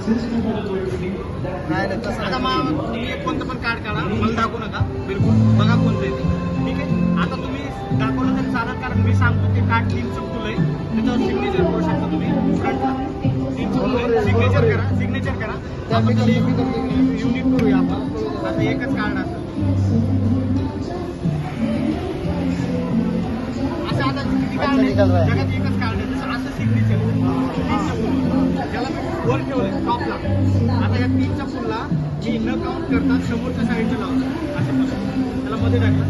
नाही तसं आता मग तुम्ही एक कोणतं पण कार्ड काढा, मला दाखवू नका बिलकुल, बघा कोणतं आहे ते. ठीक आहे. आता तुम्ही दाखवलं तरी चालेल, कारण मी सांगतो ते कार्ड 3 फुल आहे, त्याच्यावर सिग्नेचर करू शकता तुम्ही फ्रंटला. 3 फुल आहे, सिग्नेचर करा. आपण युनिट करूया आपण. आता एकच कार्ड असं आता किती कार्ड आहे जगात, एकच कार्ड आहे. जसं असं सिग्नेचर त्याला वर ठेवलंय टॉपला. आता या 3च्या फुलला मी न काउंट करता समोरच्या साईडला लावतो, असं त्याला मध्ये टाकलं,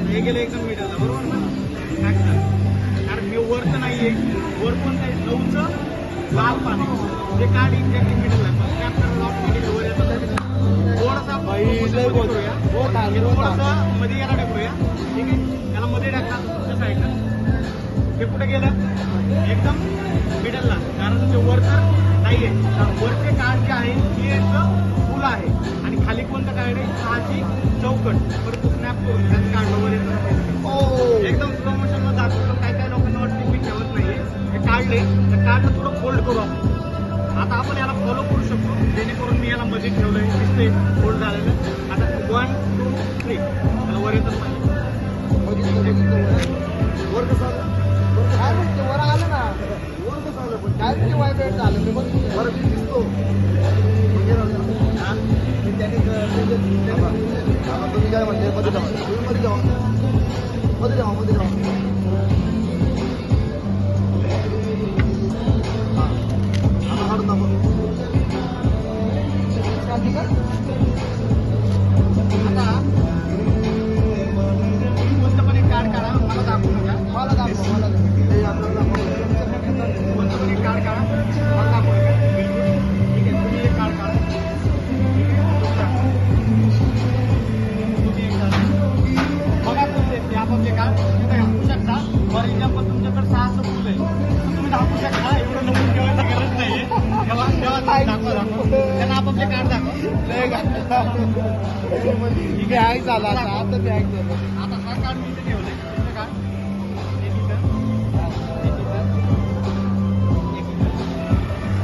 हे गेलं एकदम मिडलला, बरोबर ना. कारण मी वर तर नाहीये, वर पण काय 9चं लाल पाणी ते कार्ड एक्झॅक्टली मिडलला वर येतं. थोडासा मध्ये याला टाकूया. ठीक आहे. त्याला मध्ये टाकला तुमच्या साईडला, ते कुठे गेलं एकदम मिडलला, कारण ते वर तर नाहीये. वरचे कार्ड जे आहे ते फुल आहे आणि खाली कोणतं कार्ड आहे, 6ची चौकट. परत स्नॅप करून त्याच कार्ड वर येतं. एकदम प्रमोशन मध्ये दाखवतो. काय लोकांना वाटतं मी ठेवत नाहीये, हे काढले तर कार्डला थोडं फोल्ड करू आपण. आता आपण याला फॉलो करू शकतो, जेणेकरून मी याला मध्ये ठेवलंय, दिसतंय फोल्ड झालेलं. आता 1 2 3 त्याला वर येतच नाही. वर कसं आलं, वर आलं ना, वर कसं आलं, पण काय ते वायब्रेट झालं ते बघ, वर दिसतो. तुम्ही काय म्हणते, मध्ये जावा, मध्ये जावा. आता कोणतं पण एक कार्ड काढा, मला दाखवू नका, मला दाखवा. कोणतं पण एक कार्ड काढा, मला दाखवू नका. ठीक आहे. तुम्ही एक कार्ड काढा, तुम्ही एक कार्ड बघा कोणते ते आपापले कार्ड तिथे दाखवू शकता. फॉर एक्झाम्पल तुमच्याकडे 6 फुल आहे, तुम्ही दाखवू शकता. एवढं नमून ठेवायची गरज नाहीये. त्यांना आपापले कार्ड दाखवा. बॅग झाला आता बॅग झाला. आता हा कार्ड मी इथे ठेवलंय, तुमचं कार्ड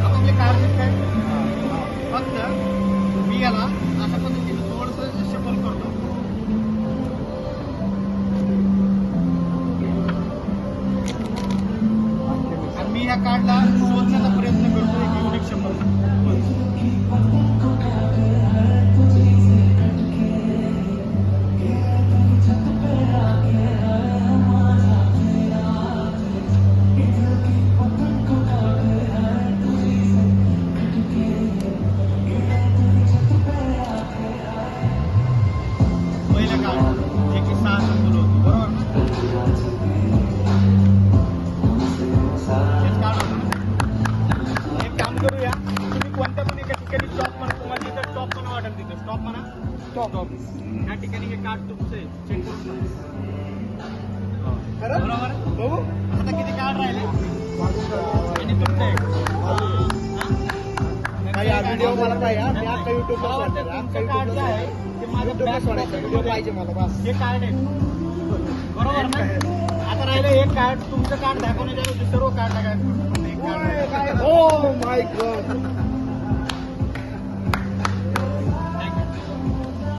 आपापले कार्ड काय. फक्त मी याला अशा पद्धतीने थोडंसं शफल करतो. आणि मी ह्या कार्डला शोधण्याचा प्रयत्न करतो एक युनिक शंभर. पहिलं कार्ड जे की 6 फुल होतं, बरोबर. एक काम करूया, तुम्ही कोणत्या पण एका ठिकाणी स्टॉप म्हणा, तुम्हाला जिथं स्टॉप म्हणा वाटेल तिथं स्टॉप म्हणा. स्टॉप या ठिकाणी हे कार्ड तुमचं आहे, चेक करून बरोबर. बघू आता किती कार्ड राहिले आणि तुमचं आहे. व्हिडिओ मला पाहिजे, आता युट्यूबला कार्ड जे आहे ते माझं व्हिडिओ पाहिजे मला, बस. हे कार्ड आहे, बरोबर ना. आता राहिलं एक कार्ड, तुमचं कार्ड दाखवण्याच्या सर्व कार्ड टाकायचं. Oh my God.